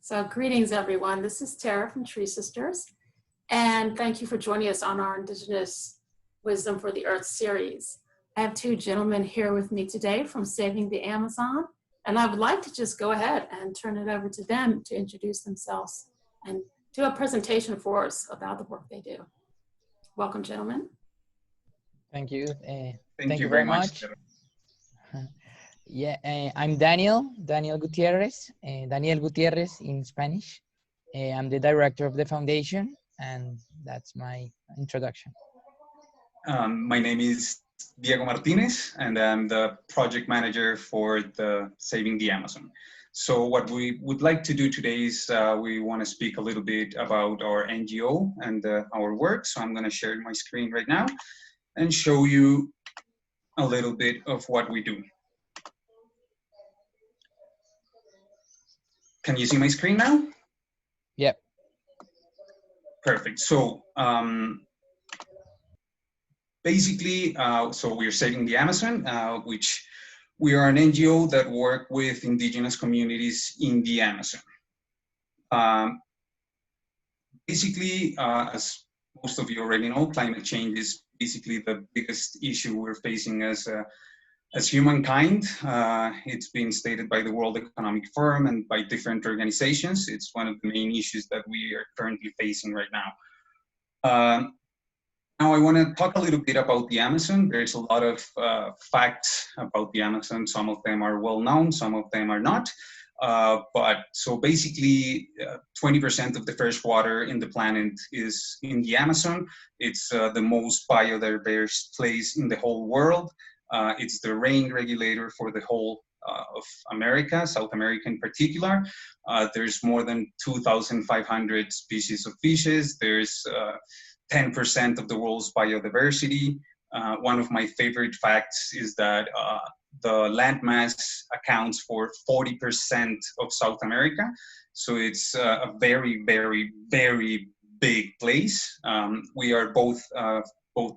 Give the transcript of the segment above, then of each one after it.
So greetings, everyone. This is Tara from Tree Sisters, and thank you for joining us on our Indigenous Wisdom for the Earth series. I have two gentlemen here with me today from Saving the Amazon, and I would like to just go ahead and turn it over to them to introduce themselves and do a presentation for us about the work they do. Welcome, gentlemen. Thank you. Thank you very much. Yeah, I'm Daniel Gutierrez, Daniel Gutierrez in Spanish. I'm the director of the foundation, and that's my introduction. My name is Diego Martinez, and I'm the project manager for the Saving the Amazon. So what we would like to do today is we want to speak a little bit about our NGO and our work. So I'm going to share my screen right now and show you a little bit of what we do. Can you see my screen now? Yep. Perfect. So basically, so we're Saving the Amazon, which we are an NGO that work with indigenous communities in the Amazon. Basically, as most of you already know, climate change is basically the biggest issue we're facing as humankind. It's been stated by the World Economic Forum and by different organizations. It's one of the main issues that we are currently facing right now. Now I want to talk a little bit about the Amazon. There's a lot of facts about the Amazon. Some of them are well known, some of them are not. But so basically 20% of the fresh water in the planet is in the Amazon. It's the most biodiverse place in the whole world. It's the rain regulator for the whole of America, South America in particular. There's more than 2,500 species of fishes. There's 10% of the world's biodiversity. One of my favorite facts is that the landmass accounts for 40% of South America. So it's a very, very, very big place. We are both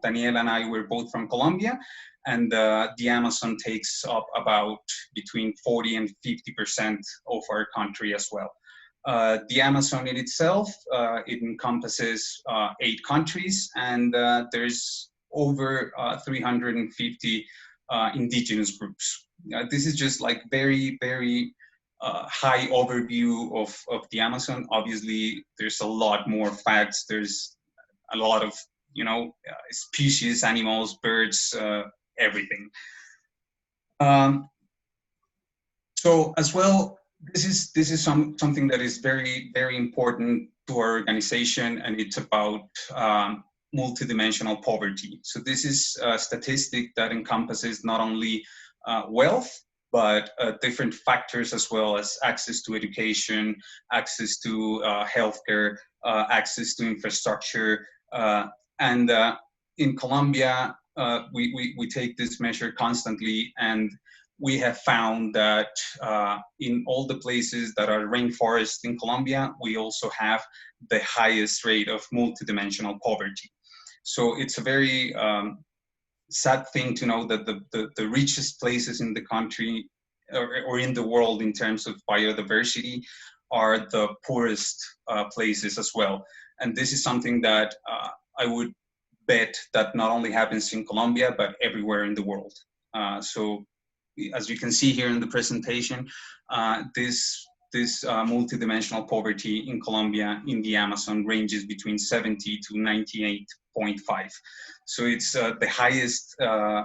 Daniel and I, we're both from Colombia, and the Amazon takes up about between 40 and 50% of our country as well. The Amazon in itself, it encompasses 8 countries, and there's over 350 indigenous groups. This is just like very, very high overview of the Amazon. Obviously, there's a lot more facts. There's a lot of, species, animals, birds, everything. So as well, this is something that is very, very important to our organization, and it's about multidimensional poverty. So this is a statistic that encompasses not only wealth, but different factors as well as access to education, access to healthcare, access to infrastructure. And in Colombia, we take this measure constantly, and we have found that in all the places that are rainforest in Colombia, we also have the highest rate of multidimensional poverty. So it's a very sad thing to know that the richest places in the country or in the world in terms of biodiversity are the poorest places as well. And this is something that I would bet that not only happens in Colombia, but everywhere in the world. So as you can see here in the presentation, this multidimensional poverty in Colombia in the Amazon ranges between 70 to 98.5. So it's the highest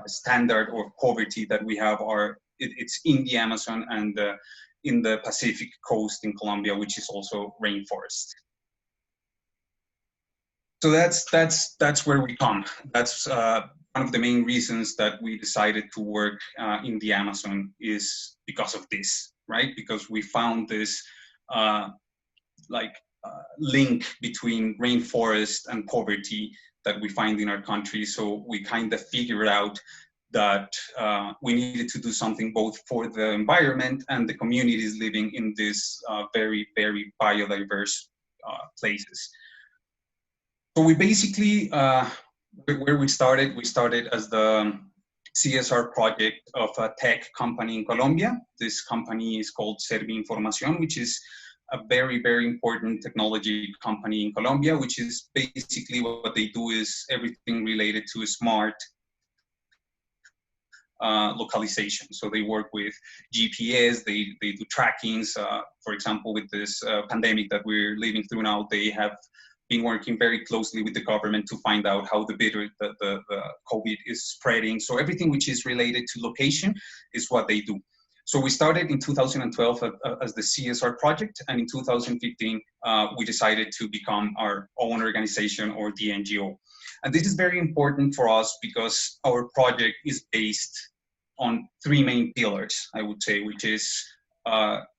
standard of poverty that we have. It's in the Amazon and in the Pacific coast in Colombia, which is also rainforest. So that's where we come. That's one of the main reasons that we decided to work in the Amazon is because of this, right? Because we found this link between rainforest and poverty that we find in our country. So we kind of figured out that we needed to do something both for the environment and the communities living in these very, very biodiverse places. So we basically, where we started as the CSR project of a tech company in Colombia. This company is called Servi Información, which is a very, very important technology company in Colombia, which is basically what they do is everything related to smart localization. So they work with GPS, they do trackings. For example, with this pandemic that we're living through now, they have been working very closely with the government to find out how the COVID is spreading. So everything which is related to location is what they do. So we started in 2012 as the CSR project, and in 2015, we decided to become our own organization, or the NGO. And this is very important for us because our project is based on three main pillars, I would say, which is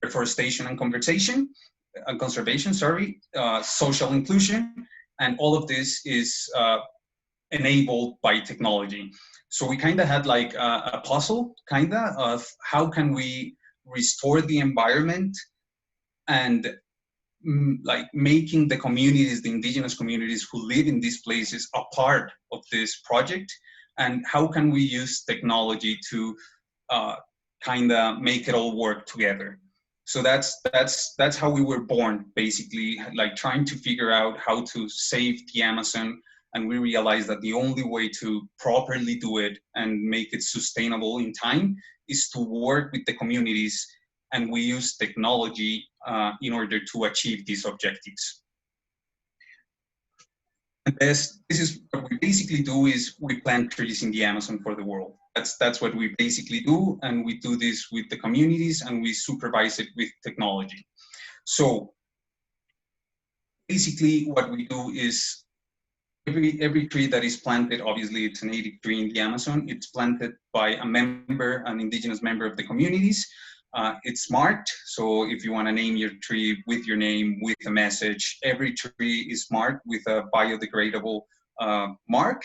reforestation and conservation, social inclusion, and all of this is enabled by technology. So we kind of had like a puzzle, of how can we restore the environment and like making the communities, the indigenous communities who live in these places, a part of this project, and how can we use technology to make it all work together. So that's how we were born, basically, like trying to figure out how to save the Amazon. And we realized that the only way to properly do it and make it sustainable in time is to work with the communities, and we use technology in order to achieve these objectives. And this is what we basically do, is we plant trees in the Amazon for the world. That's what we basically do, and we do this with the communities, and we supervise it with technology. So basically what we do is every tree that is planted, obviously it's a native tree in the Amazon, it's planted by an indigenous member of the communities. It's marked, so if you want to name your tree with your name, with a message, every tree is marked with a biodegradable mark.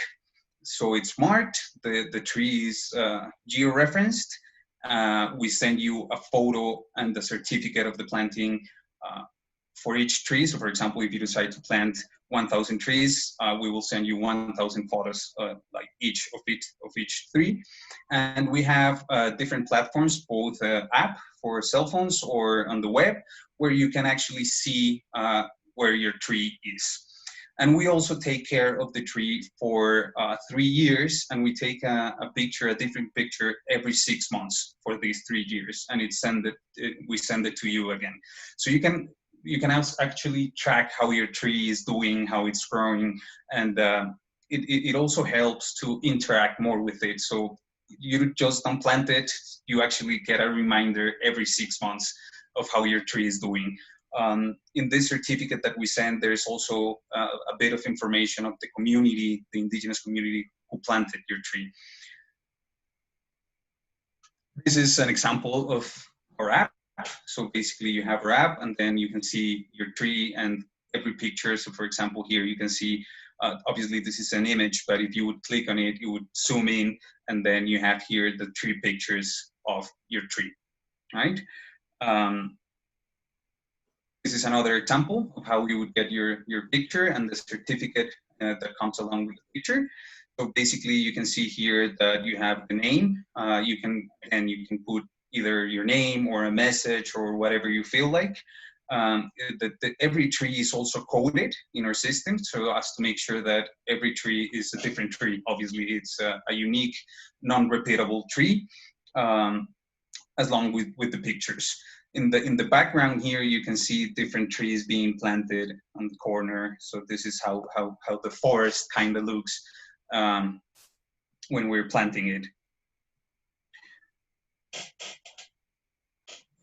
So it's marked, the tree is georeferenced. We send you a photo and the certificate of the planting for each tree. So for example, if you decide to plant 1,000 trees, we will send you 1,000 photos, like each of each tree. And we have different platforms, both app for cell phones or on the web, where you can actually see where your tree is. And we also take care of the tree for 3 years, and we take a different picture every 6 months for these 3 years, and we send it to you again. So you can actually track how your tree is doing, how it's growing, and it also helps to interact more with it. So you just don't plant it, you actually get a reminder every 6 months of how your tree is doing. In this certificate that we send, there's also a bit of information of the community, the indigenous community who planted your tree. This is an example of our app. So basically you have our app, and then you can see your tree and every picture. So for example, here you can see, obviously this is an image, but if you would click on it, you would zoom in, and then you have here the 3 pictures of your tree, right? This is another example of how you would get your picture and the certificate that comes along with the picture. So basically you can see here that you have the name. You can put either your name or a message or whatever you feel like. Every tree is also coded in our system, so as to make sure that every tree is a different tree. Obviously it's a unique, non-repeatable tree, as long with the pictures. In the background here, you can see different trees being planted on the corner. So this is how the forest kind of looks when we're planting it.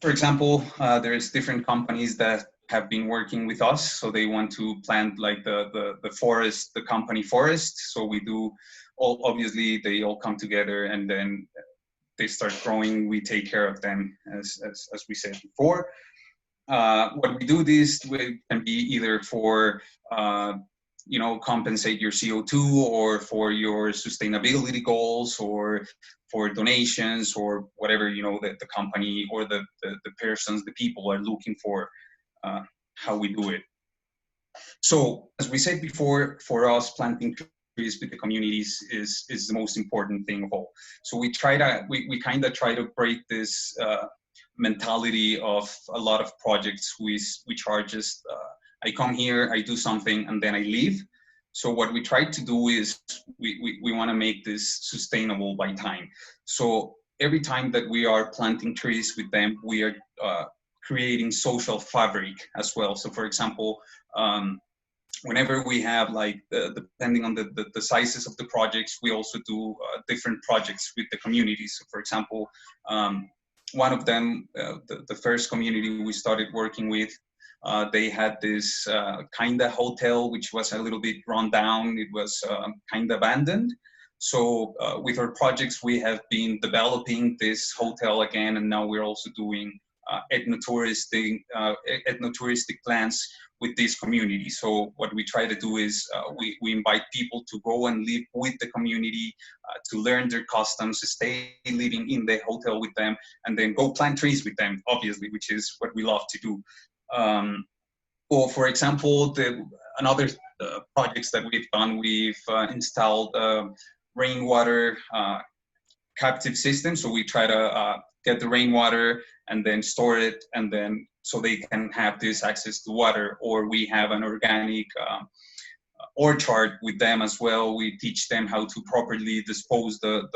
For example, there's different companies that have been working with us. So they want to plant like the forest, the company forest. So we do obviously they all come together, and then they start growing, we take care of them, as we said before. What we do this can be either for, compensate your CO2, or for your sustainability goals, or for donations, or whatever, that the company or the persons, the people are looking for, how we do it. So as we said before, for us, planting trees with the communities is the most important thing of all. So we kind of try to break this mentality of a lot of projects which are just, I come here, I do something, and then I leave. So what we try to do is we want to make this sustainable by time. So every time that we are planting trees with them, we are creating social fabric as well. So for example, whenever we have, like, depending on the sizes of the projects, we also do different projects with the community. So for example, one of them, the first community we started working with, they had this kind of hotel, which was a little bit run down. It was kind of abandoned. So with our projects, we have been developing this hotel again, and now we're also doing ethnotouristic plans with this community. So what we try to do is we invite people to go and live with the community, to learn their customs, stay living in the hotel with them, and then go plant trees with them, obviously, which is what we love to do. Or for example, another projects that we've done, we've installed rainwater captive system. So we try to get the rainwater and then store it, and then so they can have this access to water. Or we have an organic orchard with them as well. We teach them how to properly dispose the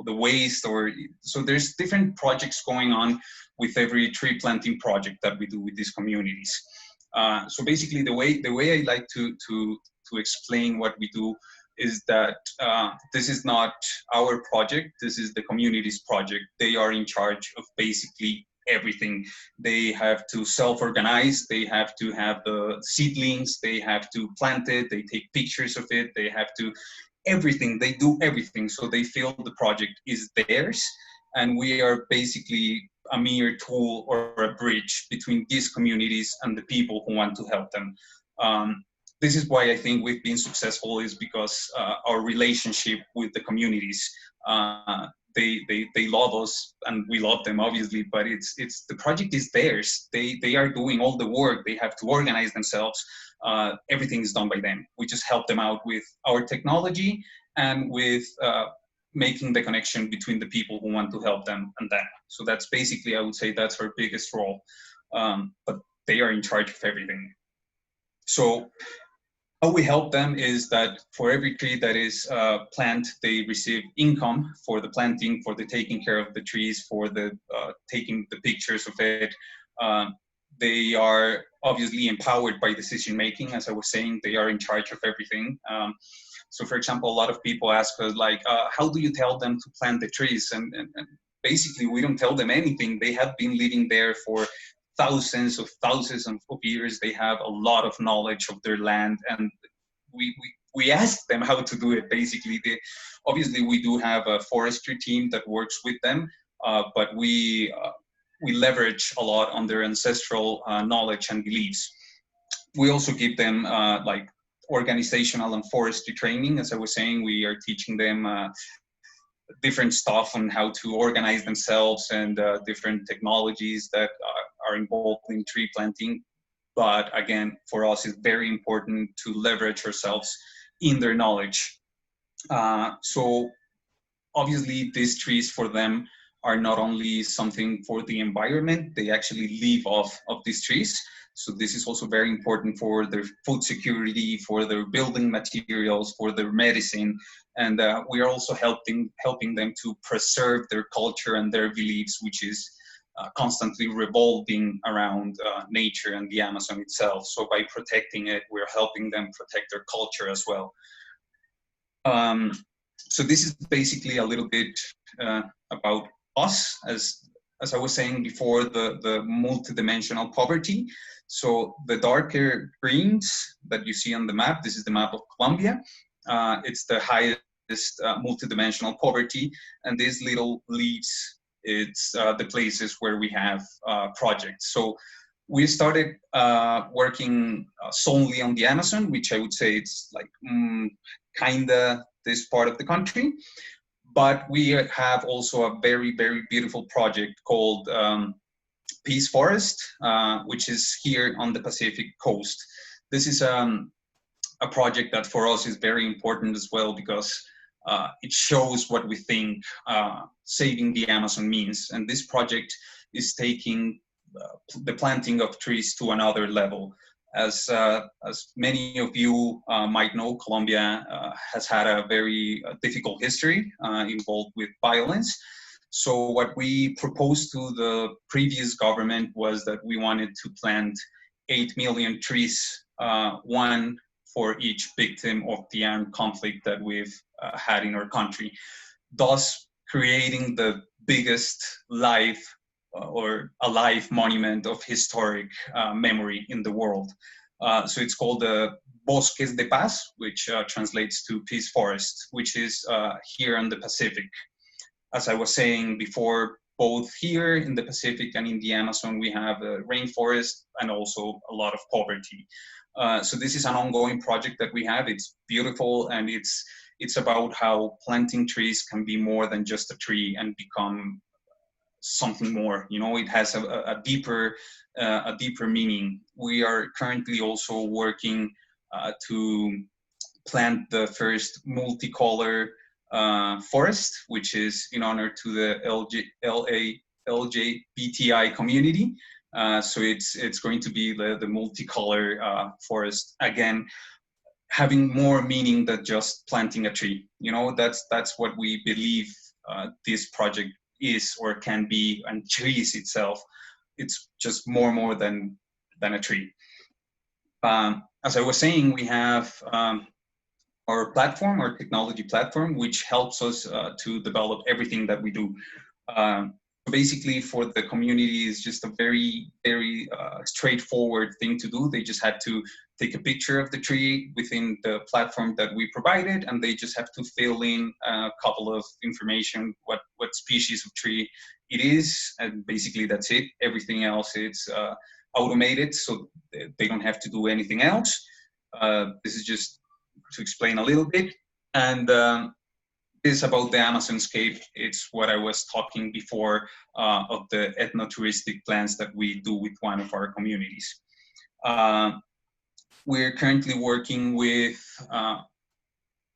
waste. Or so there's different projects going on with every tree planting project that we do with these communities. So basically, the way I like to explain what we do is that this is not our project. This is the community's project. They are in charge of basically everything. They have to self-organize. They have to have the seedlings. They have to plant it. They take pictures of it. They have to everything. They do everything. So they feel the project is theirs, and we are basically a mere tool or a bridge between these communities and the people who want to help them. This is why I think we've been successful, is because our relationship with the communities. They love us and we love them, obviously, but it's the project is theirs. They are doing all the work. They have to organize themselves. Everything is done by them. We just help them out with our technology and with making the connection between the people who want to help them and them. So that's basically, I would say, that's our biggest role. But they are in charge of everything. So how we help them is that for every tree that is planted, they receive income for the planting, for the taking care of the trees, for the taking the pictures of it. They are obviously empowered by decision making. As I was saying, they are in charge of everything. So for example, a lot of people ask us, like, how do you tell them to plant the trees? And basically, we don't tell them anything. They have been living there for thousands of years. They have a lot of knowledge of their land, and we ask them how to do it. Basically, obviously we do have a forestry team that works with them, but we leverage a lot on their ancestral knowledge and beliefs. We also give them like organizational and forestry training. As I was saying, we are teaching them different stuff on how to organize themselves and different technologies that are involved in tree planting. But again, for us, it's very important to leverage ourselves in their knowledge. So obviously, these trees for them are not only something for the environment, they actually live off of these trees. So this is also very important for their food security, for their building materials, for their medicine. And we are also helping them to preserve their culture and their beliefs, which is constantly revolving around nature and the Amazon itself. So by protecting it, we're helping them protect their culture as well. So this is basically a little bit about us. As I was saying before, the multidimensional poverty. So the darker greens that you see on the map, this is the map of Colombia. It's the highest multidimensional poverty, and these little leaves, it's the places where we have projects. So we started working solely on the Amazon, which I would say it's like kinda this part of the country. But we have also a very, very beautiful project called Peace Forest, which is here on the Pacific coast. This is a project that for us is very important as well, because it shows what we think saving the Amazon means. And this project is taking the planting of trees to another level. As many of you might know, Colombia has had a very difficult history involved with violence. So what we proposed to the previous government was that we wanted to plant 8 million trees, one for each victim of the armed conflict that we've had in our country, thus creating the biggest live or alive monument of historic memory in the world. So it's called the Bosques de Paz, which translates to Peace Forest, which is here in the Pacific. As I was saying before, both here in the Pacific and in the Amazon, we have a rainforest and also a lot of poverty. So this is an ongoing project that we have. It's beautiful, and it's about how planting trees can be more than just a tree and become something more. You know, it has a deeper meaning. We are currently also working to plant the first multicolor forest, which is in honor to the LGBTI community. So it's going to be the multicolor forest, again, having more meaning than just planting a tree. You know, that's what we believe this project is or can be, and trees itself, it's just more than a tree. As I was saying, we have our platform, our technology platform, which helps us to develop everything that we do. Basically, for the community, is just a very straightforward thing to do. They just had to take a picture of the tree within the platform that we provided, and they just have to fill in a couple of information, what species of tree it is, and basically that's it. Everything else is automated, so they don't have to do anything else. This is just to explain a little bit. And this is about the Amazonscape. It's what I was talking before of the ethnotouristic plans that we do with one of our communities. We're currently working with,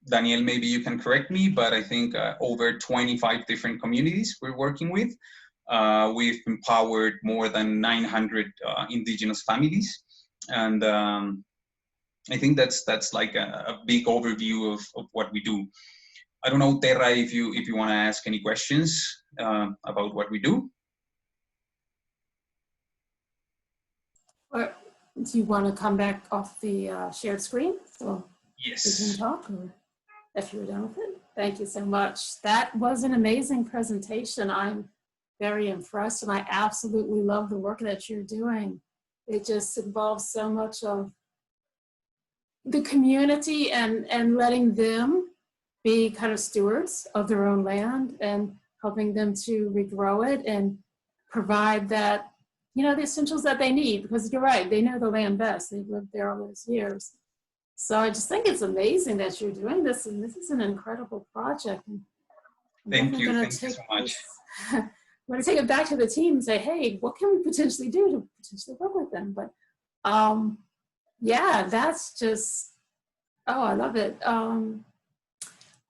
Daniel, maybe you can correct me, but I think over 25 different communities we're working with. We've empowered more than 900 indigenous families. And I think that's like a big overview of what we do. I don't know, Terra, if you want to ask any questions about what we do. Or do you want to come back off the shared screen so Yes. we can talk, or if you're done with it? Thank you so much. That was an amazing presentation. I'm very impressed, and I absolutely love the work that you're doing. It just involves so much of the community and letting them be kind of stewards of their own land and helping them to regrow it and provide that, you know, the essentials that they need, because you're right, they know the land best. They've lived there all those years. So I just think it's amazing that you're doing this, and this is an incredible project. Thank you so much. I'm going to take it back to the team and say, hey, what can we potentially do to potentially work with them? But yeah, that's just, oh, I love it.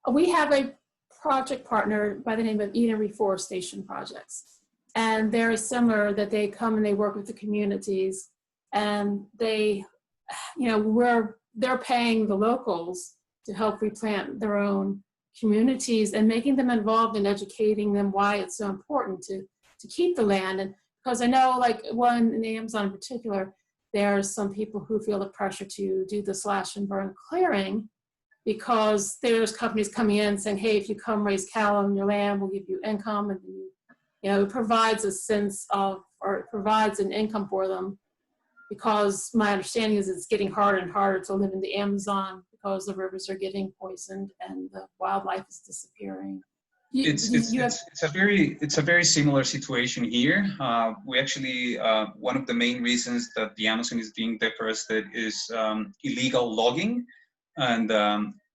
We have a project partner by the name of Eden Reforestation Projects. And they're similar, that they come and they work with the communities, and they, you know, they're paying the locals to help replant their own communities and making them involved in educating them why it's so important to keep the land. And because I know, like, one in the Amazon in particular, there's some people who feel the pressure to do the slash and burn clearing, because there's companies coming in saying, hey, if you come raise cattle on your land, we'll give you income. And you know, it provides a sense of, or it provides an income for them, because my understanding is it's getting harder and harder to live in the Amazon because the rivers are getting poisoned and the wildlife is disappearing. It's a very similar situation here. We actually, one of the main reasons that the Amazon is being deforested is illegal logging, and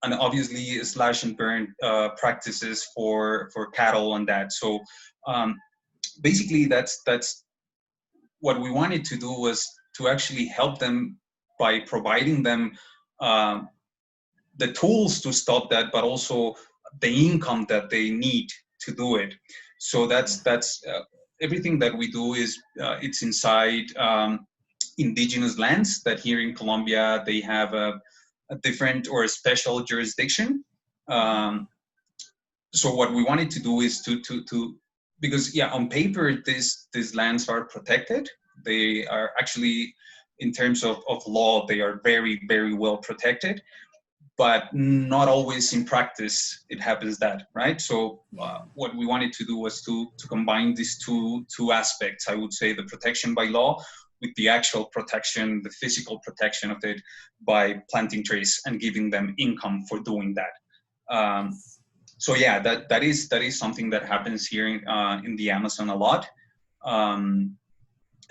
obviously slash and burn practices for cattle and that. So basically, that's what we wanted to do, was to actually help them by providing them the tools to stop that, but also the income that they need to do it. So that's everything that we do is it's inside indigenous lands that here in Colombia they have a different or a special jurisdiction. So what we wanted to do is to because yeah, on paper these lands are protected. They are actually, in terms of law, they are very, very well protected, but not always in practice it happens that, right? So what we wanted to do was to combine these two aspects, I would say, the protection by law with the actual protection, the physical protection of it, by planting trees and giving them income for doing that. So yeah, that is something that happens here in the Amazon a lot.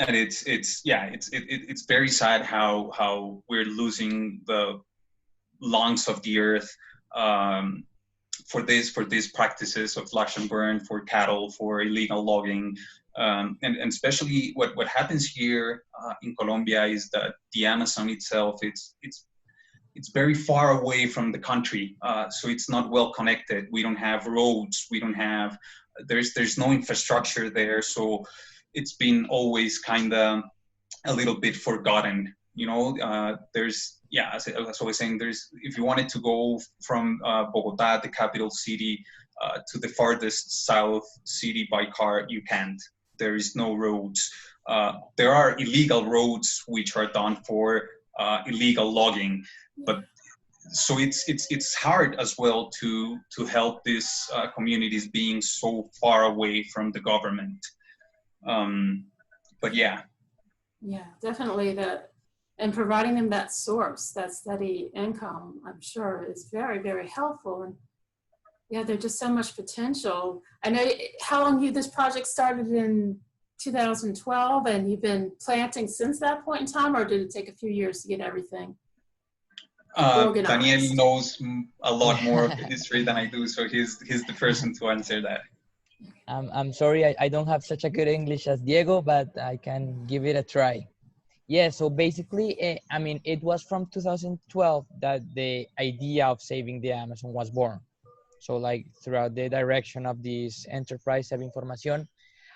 And it's very sad how we're losing the lungs of the earth for these practices of slash and burn, for cattle, for illegal logging, and especially what happens here in Colombia is that the Amazon itself, it's very far away from the country, so it's not well connected. We don't have roads, we don't have, there's no infrastructure there, so it's been always kind of a little bit forgotten. You know, there's, yeah, as I was saying, there's, if you wanted to go from Bogota, the capital city, to the farthest south city by car, you can't. There is no roads. There are illegal roads which are done for illegal logging, but so it's hard as well to help these communities being so far away from the government. But yeah. Yeah, definitely that. And providing them that source, that steady income, I'm sure is very, very helpful. And yeah, there's just so much potential. I know, how long this project started in 2012, and you've been planting since that point in time, or did it take a few years to get everything organized? Daniel knows a lot more of the history than I do, so he's the person to answer that. I'm sorry, I don't have such a good English as Diego, but I can give it a try. Yeah, so basically, I mean, it was from 2012 that the idea of saving the Amazon was born. So like throughout the direction of this enterprise of information,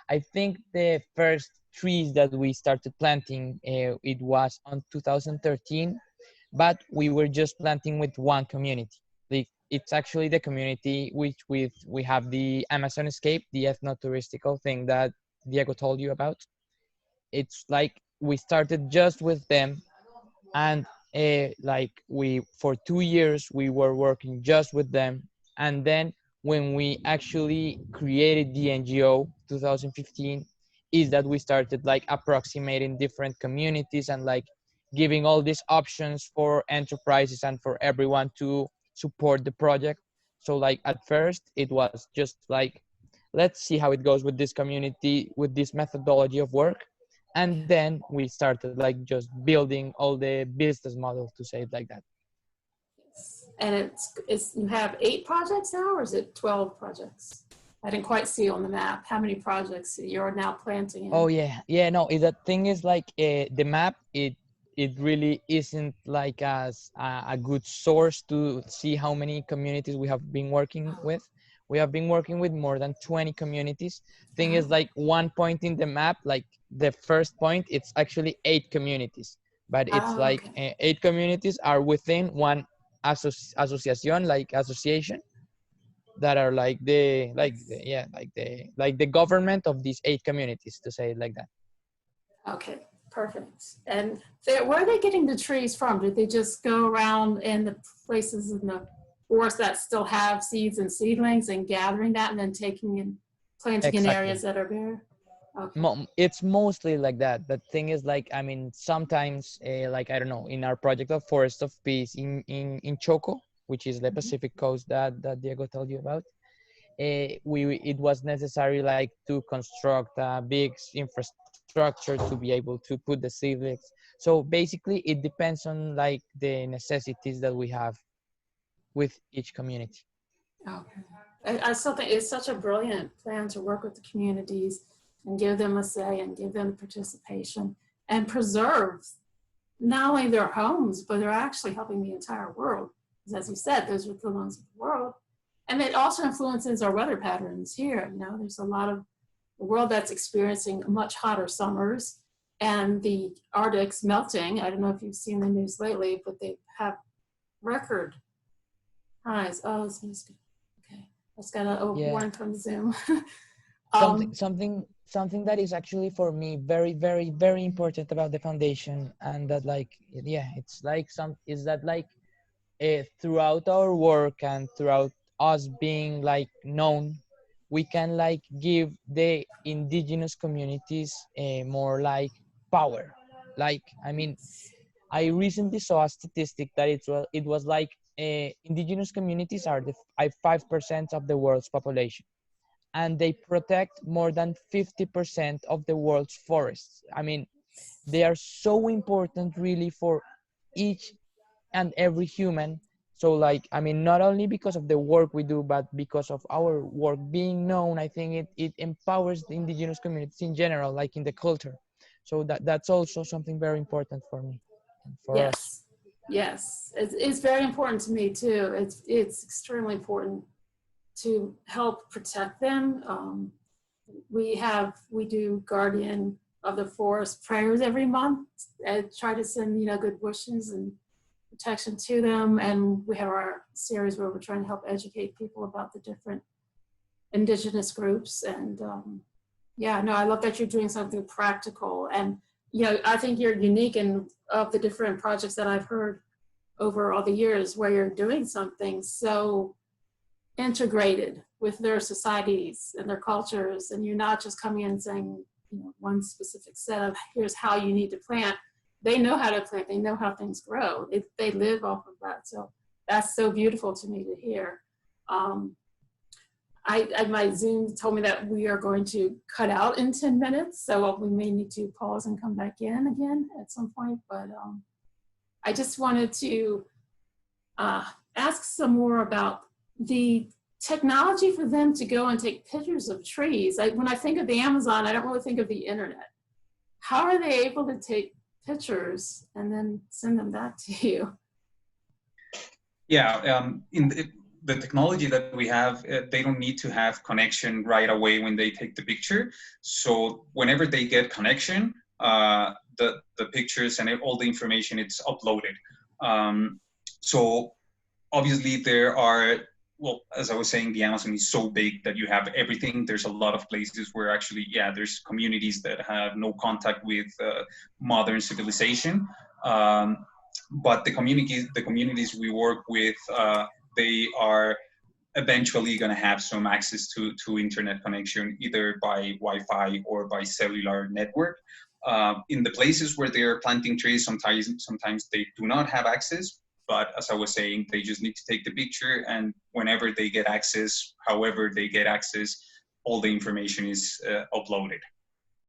I think the first trees that we started planting, it was on 2013, but we were just planting with one community. Like, it's actually the community which we have the Amazon Escape, the ethno-touristical thing that Diego told you about. It's like we started just with them, and like for 2 years we were working just with them. And then when we actually created the NGO 2015, is that we started like approximating different communities and like giving all these options for enterprises and for everyone to support the project. So like at first it was just like, let's see how it goes with this community, with this methodology of work. And then we started like just building all the business model, to say it like that. And it's you have 8 projects now, or is it 12 projects? I didn't quite see on the map how many projects you're now planting in. Oh yeah, no, the thing is like the map, it really isn't like as a good source to see how many communities we have been working with. We have been working with more than 20 communities. Thing is, like, one point in the map, like the first point, it's actually 8 communities, but it's like 8 communities are within one association, that are like the government of these 8 communities, to say it like that. Okay, perfect. And where are they getting the trees from? Did they just go around in the places in the forest that still have seeds and seedlings and gathering that and then taking and planting in areas that are bare? Okay. It's mostly like that. The thing is, like, I mean, sometimes like, I don't know, in our project of Forest of Peace in Choco, which is the Pacific coast that Diego told you about, it was necessary like to construct a big infrastructure to be able to put the seedlings. So basically it depends on like the necessities that we have with each community. Okay. I still think it's such a brilliant plan to work with the communities and give them a say and give them participation and preserve not only their homes, but they're actually helping the entire world. Because as you said, those are the lungs of the world. And it also influences our weather patterns here. You know, there's a lot of the world that's experiencing much hotter summers, and the Arctic's melting. I don't know if you've seen the news lately, but they have record highs. Oh, this is good. Okay, I just got a Yeah. warning from Zoom. Something that is actually for me very, very, very important about the foundation, and that like, yeah, it's like is that like throughout our work and throughout us being like known, we can like give the indigenous communities more like power. Like, I mean, I recently saw a statistic that it was like indigenous communities are 5% of the world's population, and they protect more than 50% of the world's forests. I mean, they are so important really for each and every human. So like, I mean, not only because of the work we do, but because of our work being known, I think it empowers the indigenous communities in general, like in the culture. So that's also something very important for me and for us. Yes, yes, it's very important to me too. It's extremely important to help protect them. We do Guardian of the Forest prayers every month and try to send, you know, good wishes and protection to them. And we have our series where we're trying to help educate people about the different indigenous groups. And yeah, no, I love that you're doing something practical. And, you know, I think you're unique in of the different projects that I've heard over all the years where you're doing something so integrated with their societies and their cultures, and you're not just coming in and saying, you know, one specific set of here's how you need to plant. They know how to plant. They know how things grow. They live off of that. So that's so beautiful to me to hear. My Zoom told me that we are going to cut out in 10 minutes, so we may need to pause and come back in again at some point. But I just wanted to ask some more about the technology for them to go and take pictures of trees. When I think of the Amazon, I don't really think of the internet. How are they able to take pictures and then send them back to you? Yeah, the technology that we have, they don't need to have connection right away when they take the picture. So whenever they get connection, the pictures and all the information, it's uploaded. So obviously there are, well, as I was saying, the Amazon is so big that you have everything. There's a lot of places where actually, yeah, there's communities that have no contact with modern civilization. But the communities we work with, they are eventually going to have some access to internet connection, either by Wi-Fi or by cellular network. In the places where they're planting trees, sometimes they do not have access. But as I was saying, they just need to take the picture, and whenever they get access, however they get access, all the information is uploaded.